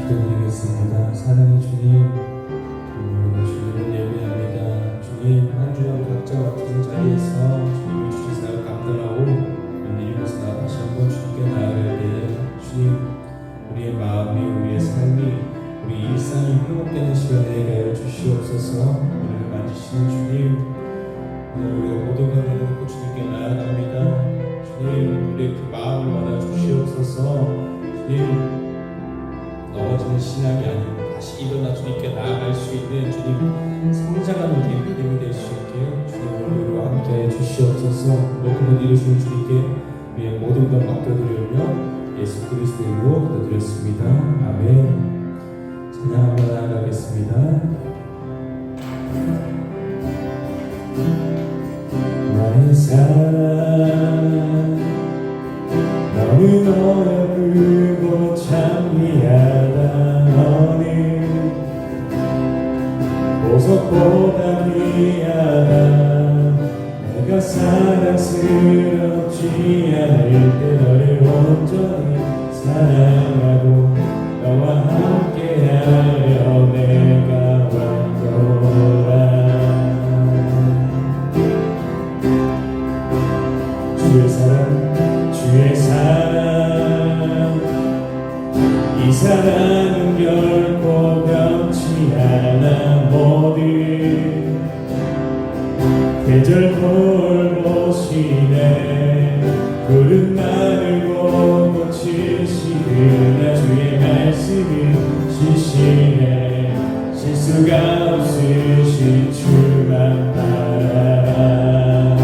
기도드리겠습니다. 사랑의 주님, 우리가 주님을 예배합니다. 주님, 한 주간 각자 맡은 자리에서 주님이 주신 사역을 감당하고 이곳에 나 다시 한번 주님께 나아갈 때에 주님, 우리의 마음이, 우리의 삶이, 우리 일상이 회복되는 시간이 되게 하여 주시옵소서. 우리를 만지시는 주님, 우리가 모든 것 내려놓고 주님께 나아갑니다. 주님, 우리의 그 마음을 받아 주시옵소서. 주님, 넘어지는 신앙이 아니고 다시 일어나 주님께 나아갈 수 있는 주님 성장한 우리의 믿음이 될 수 있게 주님 우리와 함께해 주시옵소서. 모든 것 이루시는 주님께 우리의 모든 것 맡겨드리며 예수 그리스도의 이름으로 기도드렸습니다. 아멘. 찬양 한번 나아가겠습니다. 나의 사랑 너는 어렵고 찬미하다. 너는 보석보다 귀하다. 내가 사랑스럽지 않을 때 너를 온전히 사랑하고 너와 함께하려 내가 왔노라. 주의 사랑, 주의 사랑, 이 사랑은 결코 변치 않아. 모든 계절 돌보시네. 구름 마르고 꽃을 시드나 주의 말씀을 지시네. 실수가 없으신 주만 바라라.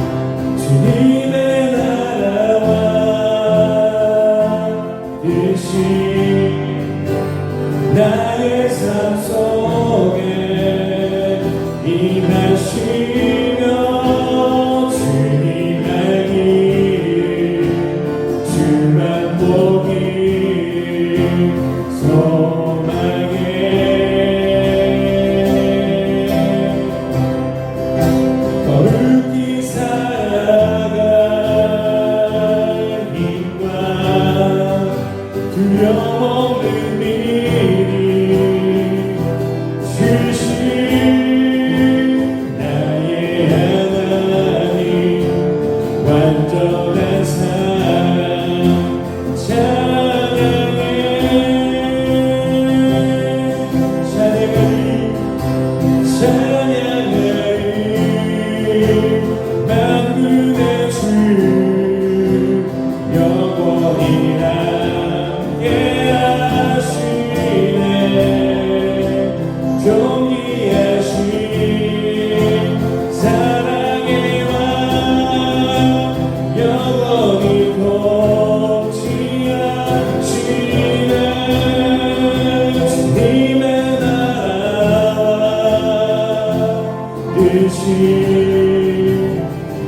주님의 나라와 뜻이 나의 삶 속에 임하시며 주님 알기 주만 보기 소망해. 거룩히 살아갈 힘과 두려움 없는 믿음 주신 나의 하나님 완전한 사랑 찬양해. 만군의 주 영원히 함께 하시네. 존귀하신 사랑의 왕 영원히 통치하시네. 주님의 나라와 뜻이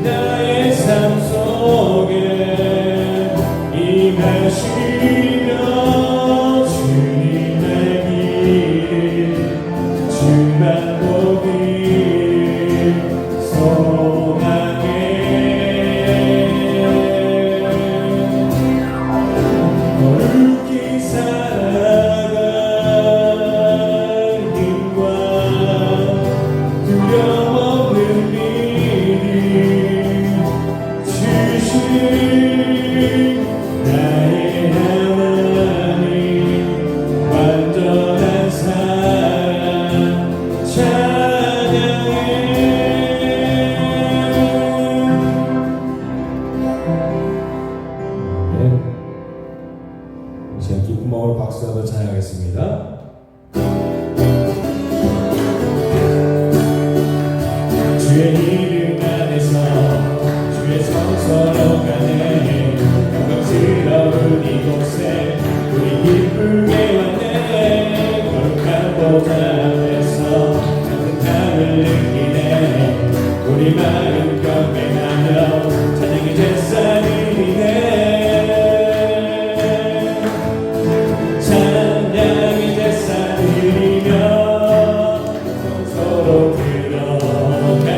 나의 삶 속에 임하시며 주님의 길 주만 보기 소망해. 거룩히 살아갈 힘과 두려움 없는 믿음 주신 나의 하나님 완전한 사랑 찬양해. 네, 제가 기쁜 마음으로 박수하며 찬양하겠습니다. 주의 이름 안에서 주의 성소로 가네. 영광스러운 이곳에 우리 기쁘게 왔네. 거룩한 보좌 앞에서 따뜻함을 느끼네. 우리 마음 경배하며 찬양의 제사드리네. 찬양의 제사드리며 성소로 들어갑니다.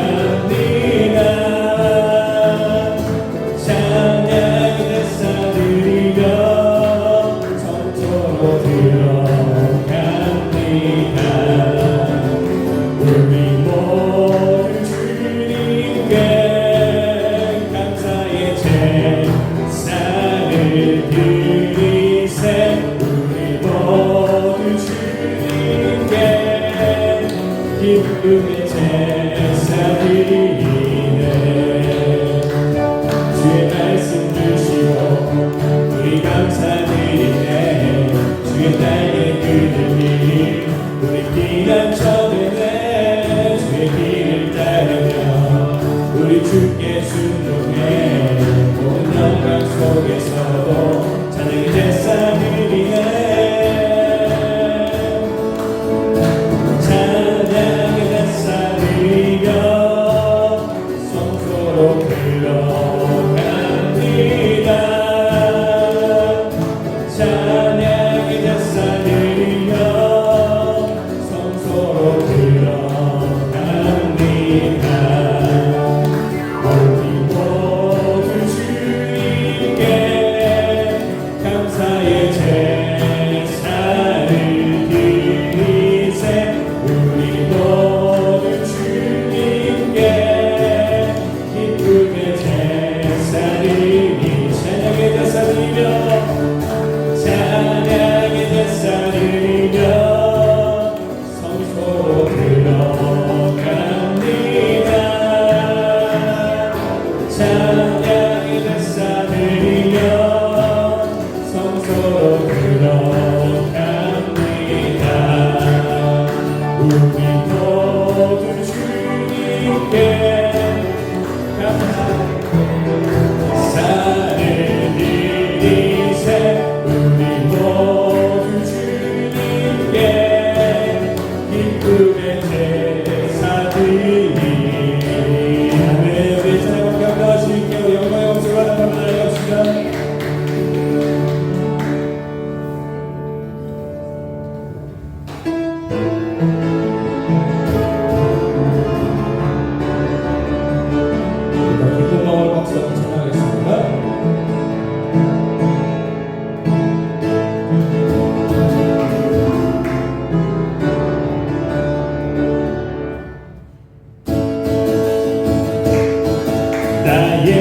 기쁨의 제사드리네. 주의 말씀 주시고 우리 감사드리네. 주의 날개 그늘이 우리 피난 처음에네. 주의 길을 따르며 우리 주께 순종해. 모든 영광 속에서도 찬양의 제사드리네. 찬양의 제사드리며 성소로 들어갑니다. 찬양의 제사드리며 성소로 들어갑니다. 우리 모두 주님께 감사의 제사를 드리세. 우리 모두 주님께 기쁨의 제사드리니. 찬양의 제사드리며 찬양의 제사드리며 성소로 들어갑니다. 찬양의 제사드리며 성소로 들어갑니다. 우리 모두 주님께 감사를 드리세. 우리 모두 주님께 기쁨의 제사드리니. 아멘. 우리 찬양 감사하실게요. 영광의 영광을 나아갑시다. 기쁜 마음으로 박수로 찬양하겠습니다. 나의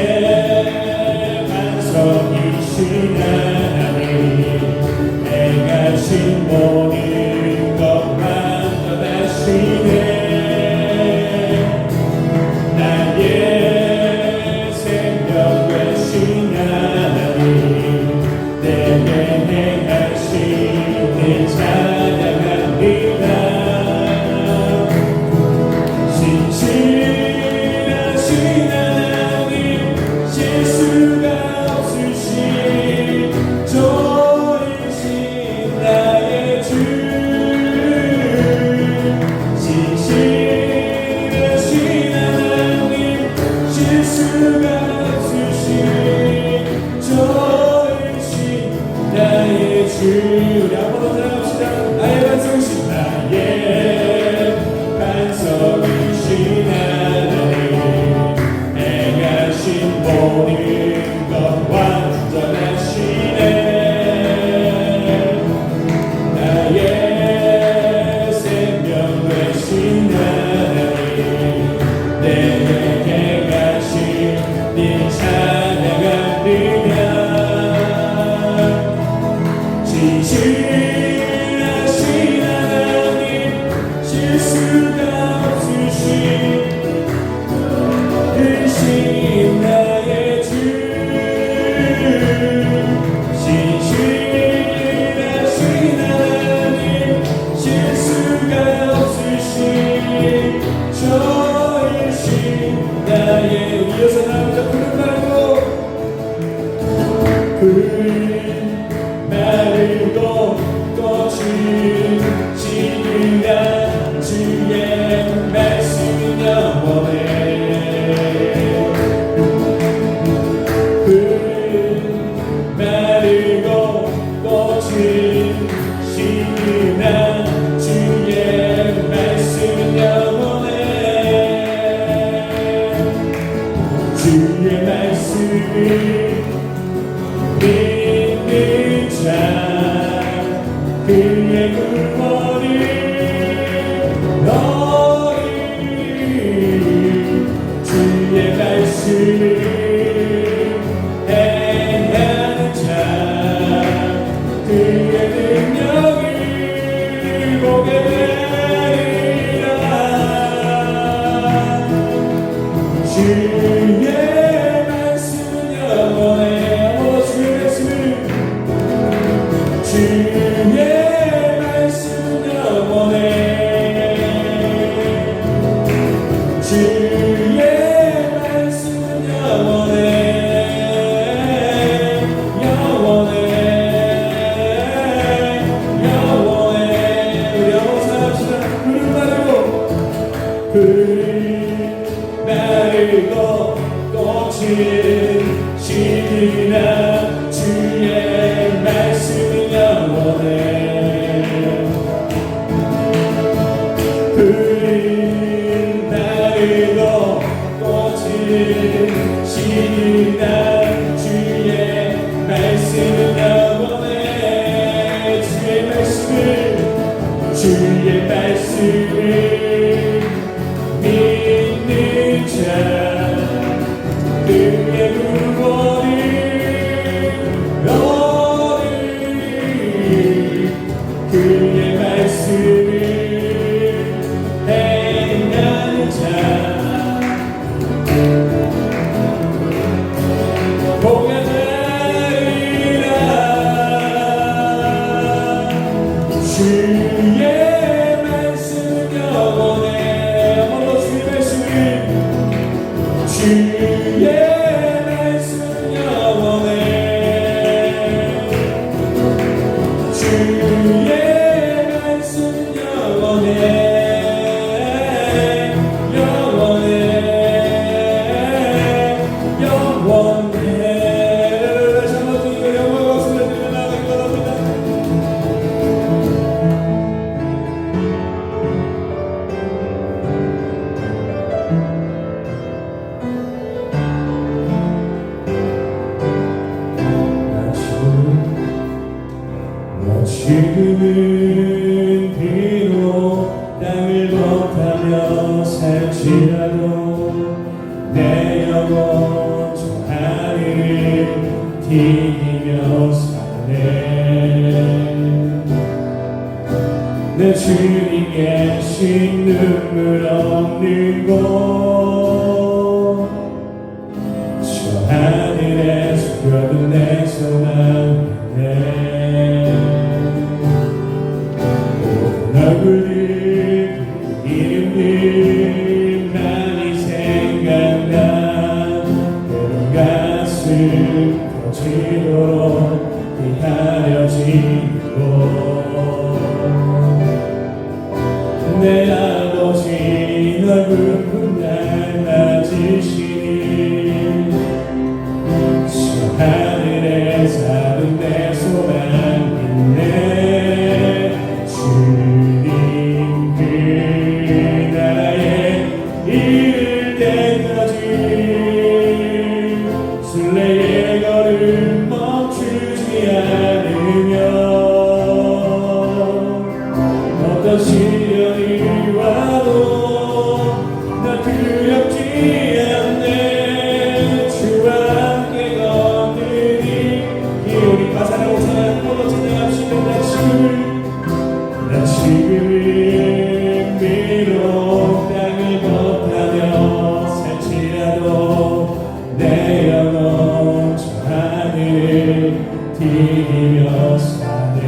반석이신 하나님, 내가 신모는 것 완전하시네. 나의 생명 되신 하나님, 내게 행하신 일 찬양합니다. 신실하신 하나님, 실수가 없으신 좋으신 나의 주. 신실하신 하나님, 실수가 없으신 좋으신 나의 주. 우리 한번 더 사랑합시다. 나의 반석이신 나의 반석이신 하나님, 행하신 모든 것 완전하시네. 나의 생명 되신 하나님, 내게 행하신 일 찬양합니다. 진실하신 하나님, 실수가 없으신 크신 나의 주. 신실하신 하나님, 실수가 없으신 좋으신 나의. 이어서 나보다 푸른 말고 마르고 꽃이 지으라. 주의 말씀은 영원해. 마르고 꽃이 지으라. 주의 말씀은 영원해. 주의 말씀을 믿는 자, 그의 구원을 너희. 주의 말씀을 행하는 자, 그의 능력을 보게 되리라. 나르고 꽃은 시드나 주의 말씀은 영원해 풀은 나르고 꽃은 시드나 주의 말씀은 영원해 주의 말씀을 믿는 자 그의 구원을 얻으리 그의 말씀을 행하는 자 주의 말씀 영원해 한번더 주의 말씀을 주의 말씀 영원해 주의 말씀 영원해 영원해 영원해 잠깐만 이거 영원히 왔으면 되는 나가기 바랍니다. 지금은 비록 땅을 걷다며 살지라도 내 영혼 저 하늘을 디디며 사네 내 주님 계신 눈물 없는 곳 저 하늘에 숨겨둔 내 소망이네 얼굴들 이름들 많이 생각나 때론 가슴 터지도록 기다려지고 내 아버지 얼굴 날 맞으시니 저 하늘에 사는 내 소망이네 이를 때까지 순례의 걸음 멈추지 않으며 어떤 시련이 와도 나 두렵지 않네 주와 함께 걷으니 기운이 가사라고 찬양하고 찬양합시다 나 지금 비록 땅을 걷다며 살지라도 내 영혼 저 하늘을 디디며 사네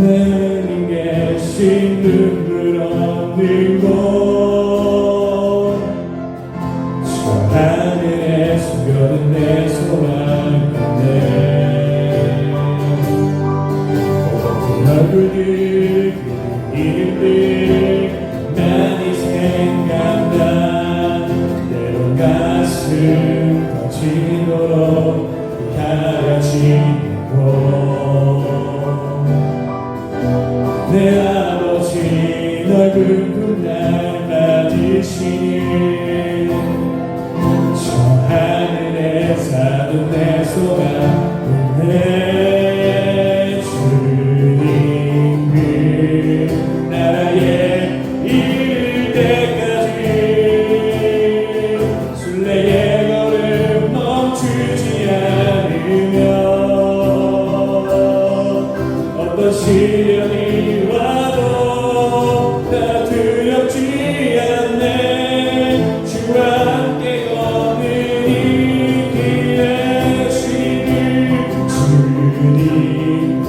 나는 계신 눈물 없는 곳 저 하늘에 숨겨둔 내 소망이네 얼굴들 이름들 많이 생각나 때론 가슴 터지도록 가라지고 내 아버지 얼굴 날 맞으시니 저 하늘에 사는 내 소망이네 나라에 이를 때까지 순례의 걸음 멈추지 않으며 어떤 시련이 와도 나 두렵지 않네 주와 함께 걷는 이 길의 신을 주님 그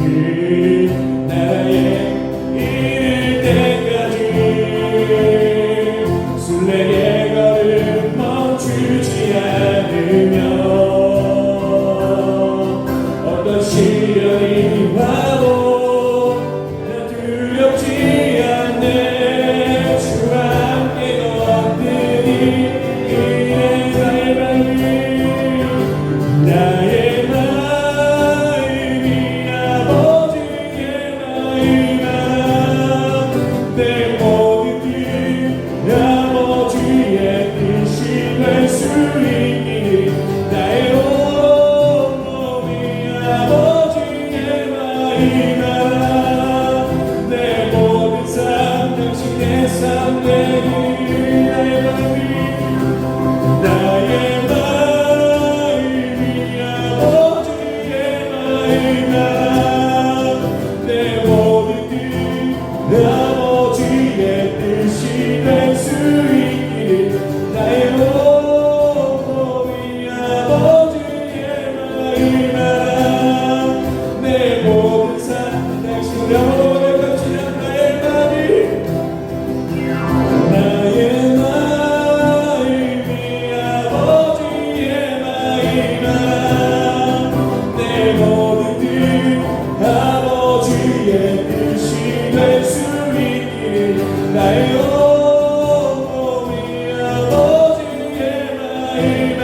나라에 순례의 걸음 멈추지 않으며 어떤 시련이 와도 이 나라 내 모든 삶 당신의 삶 되길 나의 마음이 아버지의 마음이라 내 모든 뜻 아버지의 뜻이 될 수 있길 나의 몸이 아버지의 마음이라 내 모든 삶 당신의 오래 갇히는 나의 마음이 아버지의 마음이라 내 모든 뜻 아버지의 뜻이 될 수 있길 나의 몸이 아버지의 마음이라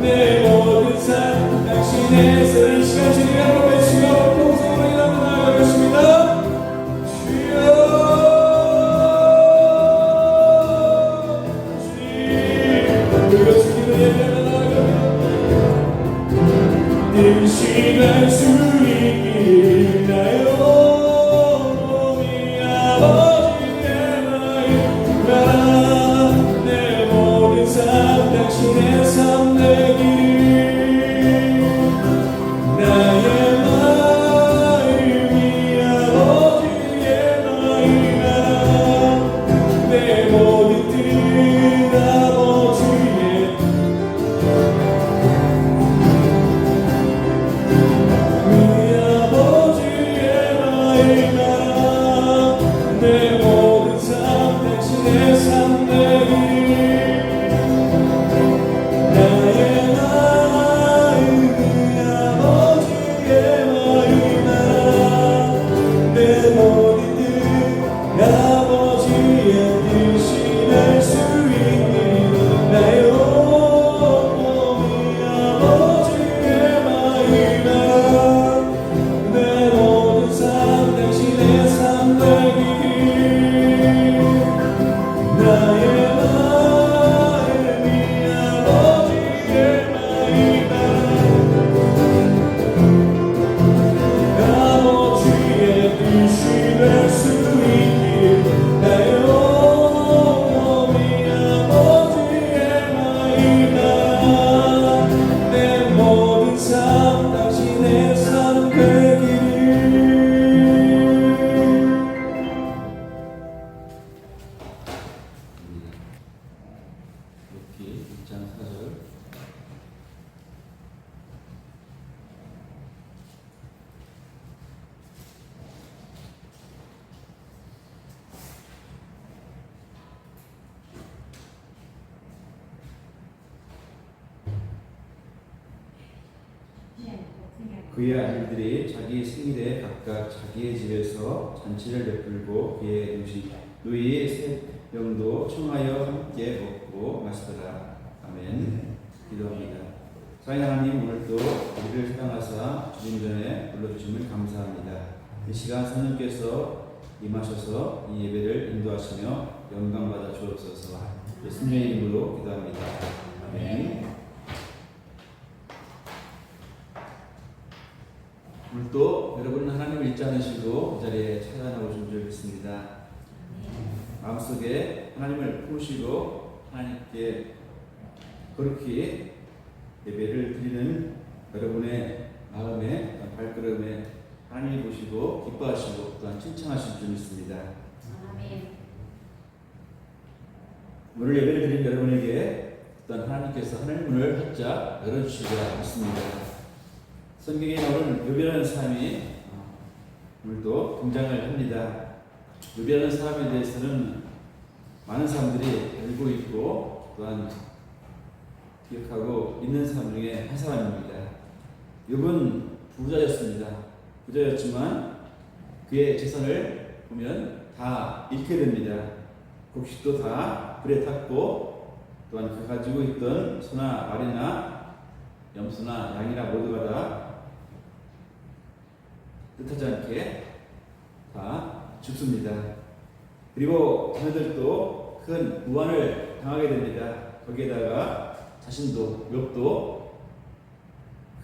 내 모든 삶 당신의 이 시간 진행하고 외치며 동성으로 이름을 나아가겠습니다. 당신의 수 있길 나의 몸이 아버지의 마음이라 내 모든 삶 당신의 삶 되길 나의 마음이 아버지의 마음이라 내 모든 뜻 아버지의 내 모든 삶 당신의 삶 되길 나의 마음이 아버지의 마음이라 내 모든 뜻 아버지의 뜻이 될 수 있길 나의 몸이 아버지의 마음이라 내 모든 삶 당신의 삶 되길 나의 마음이 아버지의 마음이라 아버지의 뜻이 될 수 있길 나의 몸이 아버지의 마음이라 내 모든 삶 당신의 삶 되길 욥기 1장 4절. 그의 아들들이 자기 생일에 각각 자기의 집에서 잔치를 베풀고 그의 음식 누이 세 명도 청하여 함께 먹고 마시더라. 아멘. 기도합니다. 사랑하는 하나님, 오늘도 우리를 사랑하사 주님 전에 불러주심을 감사합니다. 이 시간 성령께서 임하셔서 이 예배를 인도하시며 영광받아 주옵소서. 예수님의 이름으로 기도합니다. 아멘. 오늘도 여러분은 하나님을 잊지 않으시고 이 자리에 찾아나오신 줄 믿습니다. 마음속에 하나님을 품으시고 하나님께 거룩히 예배를 드리는 여러분의 마음에 발걸음에 하나님이 보시고 기뻐하시고 또한 칭찬하실 줄 믿습니다. 오늘 예배를 드린 여러분에게 또한 하나님께서 하나님 문을 활짝 열어주시리라 믿습니다. 성경에 나오는 욥이라는 사람이 오늘도 등장을 합니다. 욥이라는 사람에 대해서는 많은 사람들이 알고 있고 또한 기억하고 있는 사람 중에 한 사람입니다. 욥은 부자였습니다. 부자였지만 그의 재산을 보면 다 잃게 됩니다. 곡식도 다 불에 탔고 또한 그 가지고 있던 소나 말이나 염소나 양이나 모두가 다 뜻하지 않게 다 죽습니다. 그리고 자녀들도 큰 무한을 당하게 됩니다. 거기에다가 자신도 욥도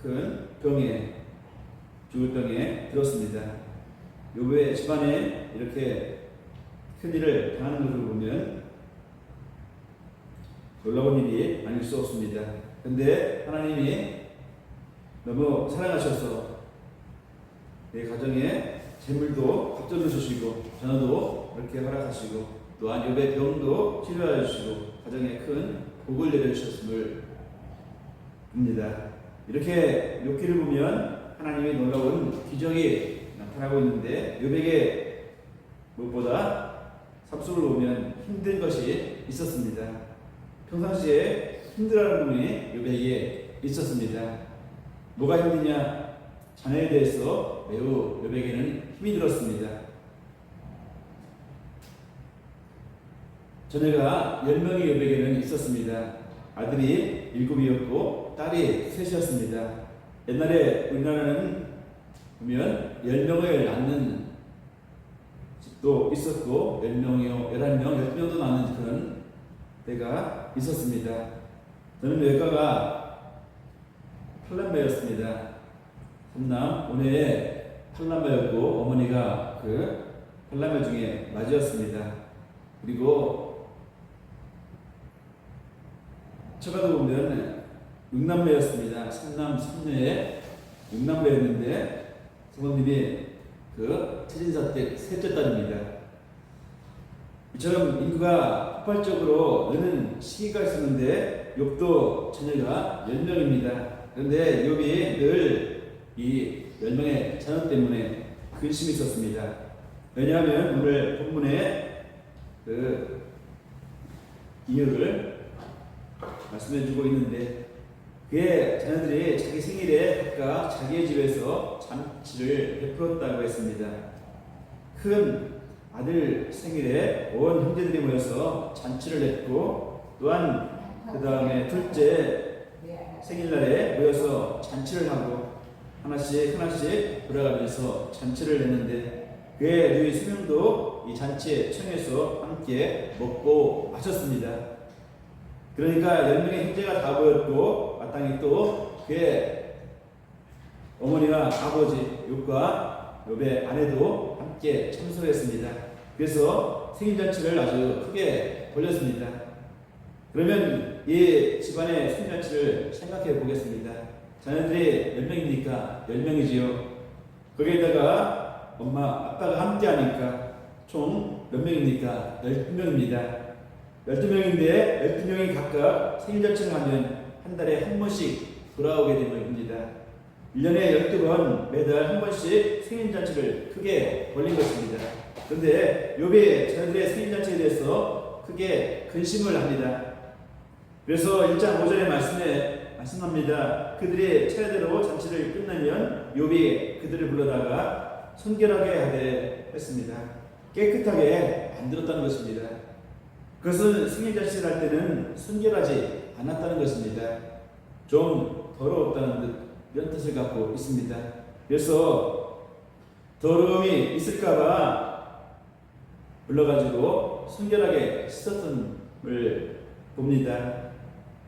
큰 병에 죽을 병에 들었습니다. 욥의 집안에 이렇게 큰 일을 당하는 것을 보면 놀라운 일이 아닐 수 없습니다. 근데 하나님이 너무 사랑하셔서 내 가정에 재물도 갑절로 주시고 전화도 이렇게 허락하시고 또한 욥의 병도 치료하여 주시고 가정에 큰 복을 내려주셨음을 봅니다. 이렇게 욥기를 보면 하나님의 놀라운 기적이 나타나고 있는데 욥에게 무엇보다 삽수를 보면 힘든 것이 있었습니다. 평상시에 힘들어하는 부분이 욥에게 있었습니다. 뭐가 힘드냐? 자녀에 대해서 매우 욥에게는 힘이 들었습니다. 자녀가 10명이 욥에게는 있었습니다. 아들이 7이었고 딸이 3이었습니다. 옛날에 우리나라는 보면 10명을 낳는 집도 있었고 10명이요, 11명, 12명도 낳는 그런 때가 있었습니다. 저는 외가가 8남매였습니다. 3남, 오늘 8남매였고 어머니가 그 8남매 중에 맞이었습니다. 그리고 처가도 보면 6남매였습니다. 3남, 3녀에 6남매였는데 부모님이 그 최진사 때 셋째 딸입니다. 이처럼 인구가 폭발적으로 느는 시기가 있었는데 욥도 자녀가 10명입니다. 그런데 욥이 늘 이 10명의 자녀 때문에 근심이 있었습니다. 왜냐하면 오늘 본문에 그 이유를 말씀해주고 있는데 그의 자녀들이 자기 생일에 각각 자기의 집에서 잔치를 베풀었다고 했습니다. 큰 아들 생일에 온 형제들이 모여서 잔치를 했고 또한 그 다음에 둘째 생일날에 모여서 잔치를 하고 하나씩 돌아가면서 잔치를 했는데 그의 누이 3명도 이 잔치에 청해서 함께 먹고 마셨습니다. 그러니까 10명의 형제가 다 모였고 마땅히 또 그의 어머니와 아버지 욥과 욥의 아내도 함께 참석했습니다. 그래서 생일잔치를 아주 크게 벌렸습니다. 그러면 이 집안의 생일잔치를 생각해 보겠습니다. 자녀들이 10명이니까 10명이지요. 거기에다가 엄마 아빠가 함께 하니까 총 몇 명입니까? 12명입니다. 12명인데 12명이 각각 생일잔치를 하면 한 달에 한 번씩 돌아오게 되는 겁니다. 1년에 12번 매달 한 번씩 생일잔치를 크게 벌린 것입니다. 그런데 욥이 자녀들의 생일잔치에 대해서 크게 근심을 합니다. 그래서 1장 5절의 말씀에 말씀합니다. 그들이 차례대로 잔치를 끝내면 욥이 그들을 불러다가 순결하게 하되 했습니다. 깨끗하게 만들었다는 것입니다. 그것은 생일잔치를 할 때는 순결하지 않았다는 것입니다. 좀 더러웠다는 듯 이런 뜻을 갖고 있습니다. 그래서 더러움이 있을까봐 불러가지고 순결하게 씻었던 걸 봅니다.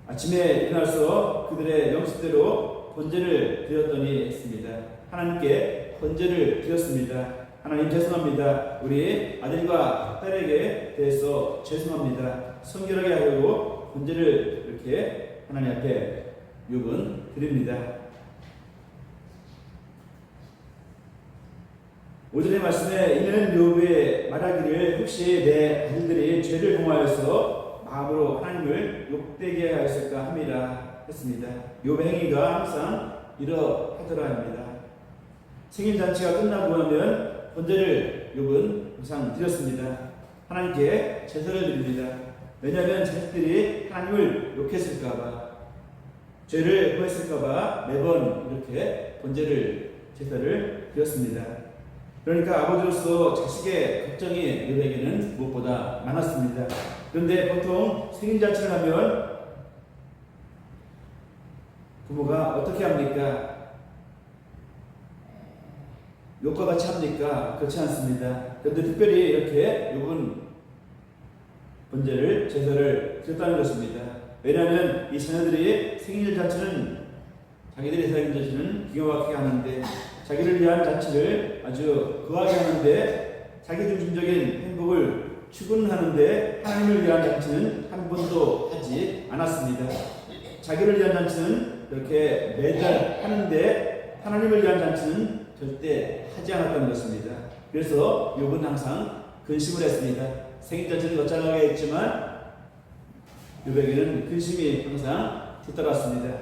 아침에 일어나서 그들의 명수대로 번제를 드렸더니 했습니다. 하나님께 번제를 드렸습니다. 하나님 죄송합니다. 우리 아들과 딸에게 대해서 죄송합니다. 순결하게 하려고 번제를 이렇게 하나님 앞에 욥은 드립니다. 5절의 말씀에 이는 욥의 말하기를 혹시 내 아들들이 죄를 범하여서 마음으로 하나님을 욕되게 하였을까 함이라 했습니다. 욥의 행위가 항상 이러하더라 합니다. 생일잔치가 끝나고 나면 번제를 욥은 항상 드렸습니다. 하나님께 제사를 드립니다. 왜냐하면 자식들이 하나님을 욕했을까봐 죄를 범했을까봐 매번 이렇게 번제를 제사를 드렸습니다. 그러니까 아버지로서 자식의 걱정이 욥에게는 무엇보다 많았습니다. 그런데 보통 생일잔치를 하면 부모가 어떻게 합니까? 욥과 같이 합니까? 그렇지 않습니다. 그런데 특별히 이렇게 욥은 번제를 제사를 드렸다는 것입니다. 왜냐하면 이 자녀들이 생일잔치는 자기들의 생일잔치는 기가 막히게 하는데 자기를 위한 잔치를 아주 거하게 하는데 자기 중심적인 행복을 추구하는데 하나님을 위한 잔치는 한 번도 하지 않았습니다. 자기를 위한 잔치는 이렇게 매달 하는데 하나님을 위한 잔치는 절대 하지 않았다는 것입니다. 그래서 욥은 항상 근심을 했습니다. 생일 잔치는 거창하게 했지만 욥에게는 근심이 항상 뒤따랐습니다.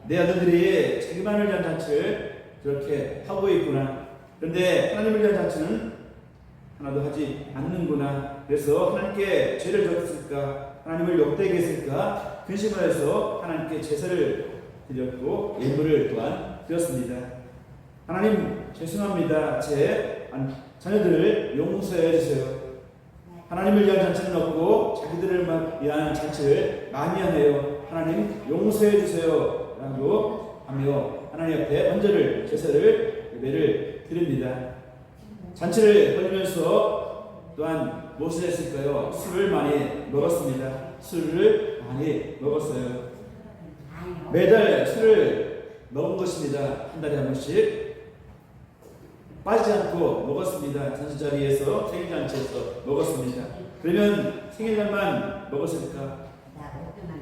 내 아들들이 자기만을 위한 잔치를 그렇게 하고 있구나. 그런데 하나님을 위한 잔치는 하나도 하지 않는구나. 그래서 하나님께 죄를 졌을까? 하나님을 욕되게 했을까? 근심을 해서 하나님께 제사를 드렸고 예물을 또한 드렸습니다. 하나님 죄송합니다. 제 자녀들을 용서해 주세요. 하나님을 위한 잔치는 없고 자기들을 위한 잔치를 많이 하네요. 하나님 용서해 주세요 라고 하며 하나님 앞에 언제를 제사를 예배를 드립니다. 잔치를 벌이면서 또한 무엇을 했을까요? 술을 많이 먹었습니다. 술을 많이 먹었어요. 매달 술을 먹은 것입니다. 한 달에 한 번씩 빠지지 않고 먹었습니다. 잔치자리에서 생일잔치에서 먹었습니다. 그러면 생일날만 먹었을까?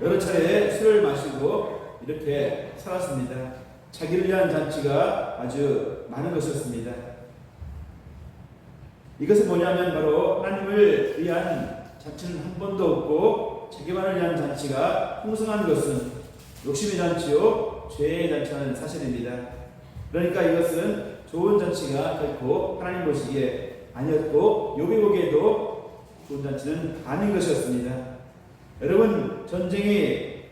여러 차례 술을 마시고 이렇게 살았습니다. 자기를 위한 잔치가 아주 많은 것이었습니다. 이것은 뭐냐면 바로 하나님을 위한 잔치는 한 번도 없고 자기만을 위한 잔치가 풍성한 것은 욕심의 잔치요 죄의 잔치라는 사실입니다. 그러니까 이것은 좋은 잔치가 결코 하나님 보시기에 아니었고 욥이 보기에도 좋은 잔치는 아닌 것이었습니다. 여러분, 전쟁이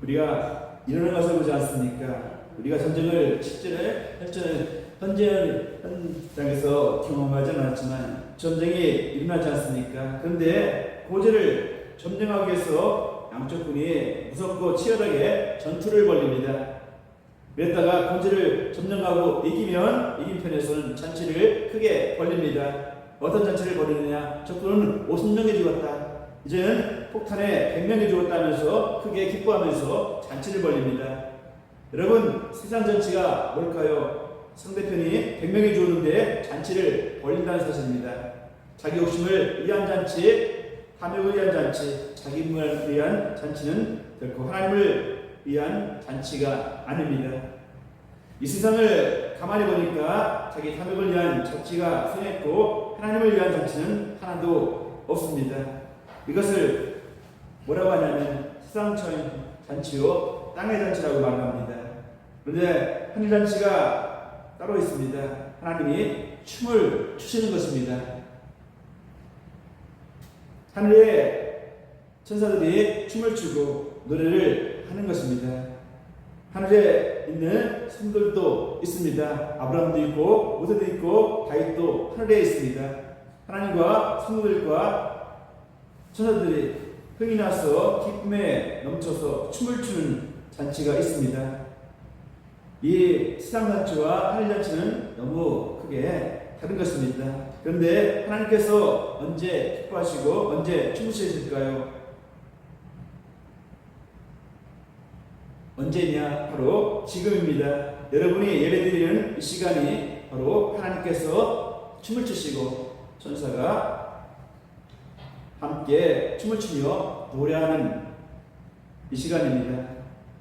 우리가 일어난 것을 보지 않습니까? 우리가 전쟁을 실전에 현장에서 경험하지 않았지만 전쟁이 일어나지 않습니까? 그런데 고지를 점령하기 위해서 양쪽 군이 무섭고 치열하게 전투를 벌입니다. 그랬다가 고지를 점령하고 이기면 이긴 편에서는 잔치를 크게 벌립니다. 어떤 잔치를 벌이느냐? 적군은 50명이 죽었다. 이제는 폭탄에 100명이 죽었다면서 크게 기뻐하면서 잔치를 벌립니다. 여러분, 세상 잔치가 뭘까요? 상대편이 100명이 죽었는데 잔치를 벌린다는 사실입니다. 자기 욕심을 위한 잔치, 탐욕을 위한 잔치, 자기만을 위한 잔치는 결코 하나님을 위한 잔치가 아닙니다. 이 세상을 가만히 보니까 자기 탐욕을 위한 잔치가 생겼고 하나님을 위한 잔치는 하나도 없습니다. 이것을 뭐라고 하냐면 세상 잔치요 땅의 잔치라고 말합니다. 그런데 하늘 잔치가 따로 있습니다. 하나님이 춤을 추시는 것입니다. 하늘에 천사들이 춤을 추고 노래를 하는 것입니다. 하늘에 있는 성들도 있습니다. 아브라함도 있고 모세도 있고 다윗도 하늘에 있습니다. 하나님과 성들과 천사들이 흥이 나서 기쁨에 넘쳐서 춤을 추는 잔치가 있습니다. 이 세상 잔치와 하늘 잔치는 너무 크게 다른 것입니다. 그런데 하나님께서 언제 기뻐하시고 언제 춤추실까요? 언제냐? 바로 지금입니다. 여러분이 예배드리는 이 시간이 바로 하나님께서 춤을 추시고 천사가 함께 춤을 추며 노래하는 이 시간입니다.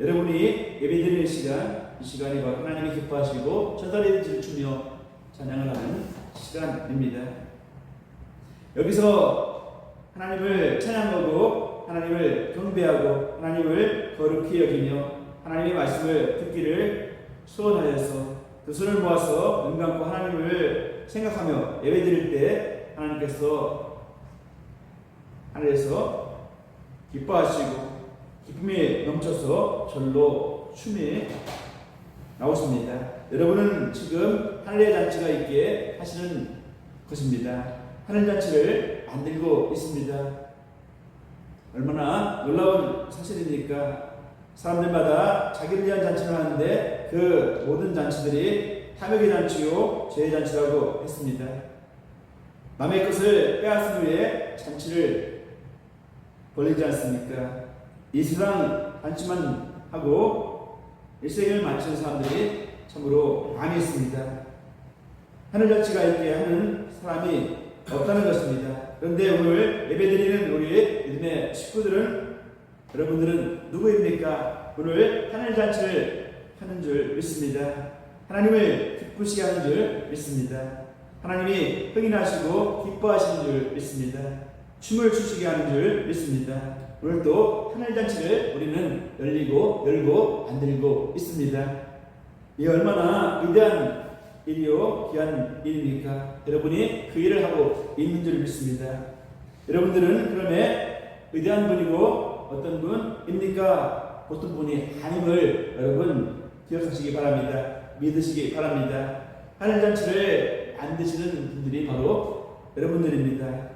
여러분이 예배드리는 시간, 이 시간이 바로 하나님이 기뻐하시고 천사들이 추며 찬양을 하는 시간입니다. 여기서 하나님을 찬양하고 하나님을 경배하고 하나님을 거룩히 여기며 하나님의 말씀을 듣기를 소원하여서 그 손을 모아서 눈 감고 하나님을 생각하며 예배드릴 때 하나님께서 하늘에서 기뻐하시고 기쁨이 넘쳐서 절로 춤이 나오십니다. 여러분은 지금 하늘의 잔치가 있기에 하시는 것입니다. 하늘 잔치를 만들고 있습니다. 얼마나 놀라운 사실입니까? 사람들마다 자기를 위한 잔치를 하는데 그 모든 잔치들이 탐욕의 잔치요 죄의 잔치라고 했습니다. 남의 것을 빼앗은 후에 잔치를 벌리지 않습니까? 이 세상 잔치만 하고 일생을 마친 사람들이 참으로 많이 있습니다. 하늘잔치가 있게 하는 사람이 없다는 것입니다. 그런데 오늘 예배드리는 우리 믿음의 식구들은, 여러분들은 누구입니까? 오늘 하늘잔치를 하는 줄 믿습니다. 하나님을 기쁘시게 하는 줄 믿습니다. 하나님이 흥인하시고 기뻐하시는 줄 믿습니다. 춤을 추시게 하는 줄 믿습니다. 오늘 또 하늘잔치를 우리는 열고 만들고 있습니다. 이 얼마나 위대한 일이요 귀한 일입니까? 여러분이 그 일을 하고 있는 줄 믿습니다. 여러분들은 그러면 위대한 분이고 어떤 분입니까? 어떤 분이 아님을 여러분 기억하시기 바랍니다. 믿으시기 바랍니다. 하늘잔치를 만드시는 분들이 바로 여러분들입니다.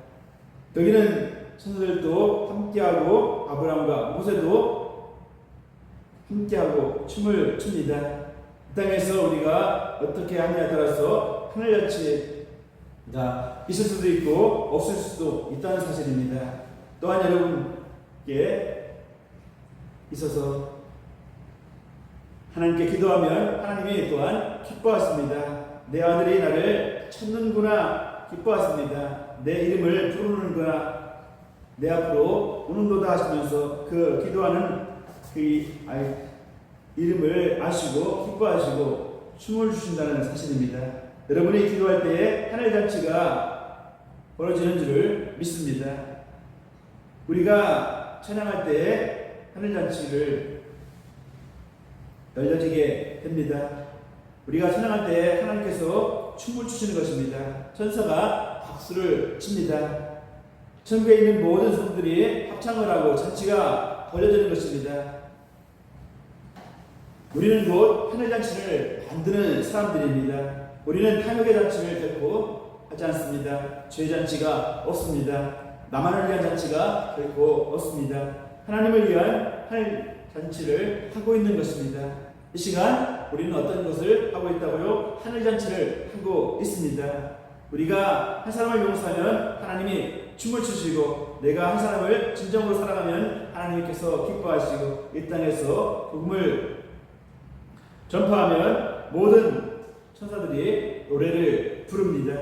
여기는 선수들도 함께하고 아브라함과 모세도 함께하고 춤을 춥니다. 이 땅에서 우리가 어떻게 하느냐에 따라서 하늘잔치가 있을 수도 있고 없을 수도 있다는 사실입니다. 또한 여러분께 있어서 하나님께 기도하면 하나님이 또한 기뻐하십니다. 내 아들이 나를 찾는구나 기뻐하십니다. 내 이름을 부르는구나 내 앞으로 오는도다 하시면서 그 기도하는 그 이름을 아시고 기뻐하시고 춤을 주신다는 사실입니다. 여러분이 기도할 때에 하늘잔치가 벌어지는 줄을 믿습니다. 우리가 찬양할 때에 하늘잔치를 열려지게 됩니다. 우리가 찬양할 때 하나님께서 춤을 추시는 것입니다. 천사가 박수를 칩니다. 천국에 있는 모든 성들이 합창을 하고 잔치가 벌어지는 것입니다. 우리는 곧 하늘잔치를 만드는 사람들입니다. 우리는 탐욕의 잔치를 결코 하지 않습니다. 죄잔치가 없습니다. 나만을 위한 잔치가 결코 없습니다. 하나님을 위한 하늘잔치를 하고 있는 것입니다. 이 시간 우리는 어떤 것을 하고 있다고요? 하늘잔치를 하고 있습니다. 우리가 한 사람을 용서하면 하나님이 춤을 추시고 내가 한 사람을 진정으로 사랑하면 하나님께서 기뻐하시고 이 땅에서 복음을 전파하면 모든 천사들이 노래를 부릅니다.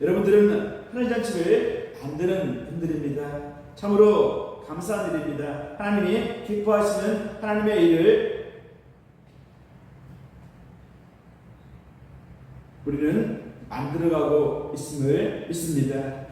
여러분들은 하늘잔치를 만드는 분들입니다. 참으로 감사한 일입니다. 하나님이 기뻐하시는 하나님의 일을 우리는 만들어가고 있음을 믿습니다.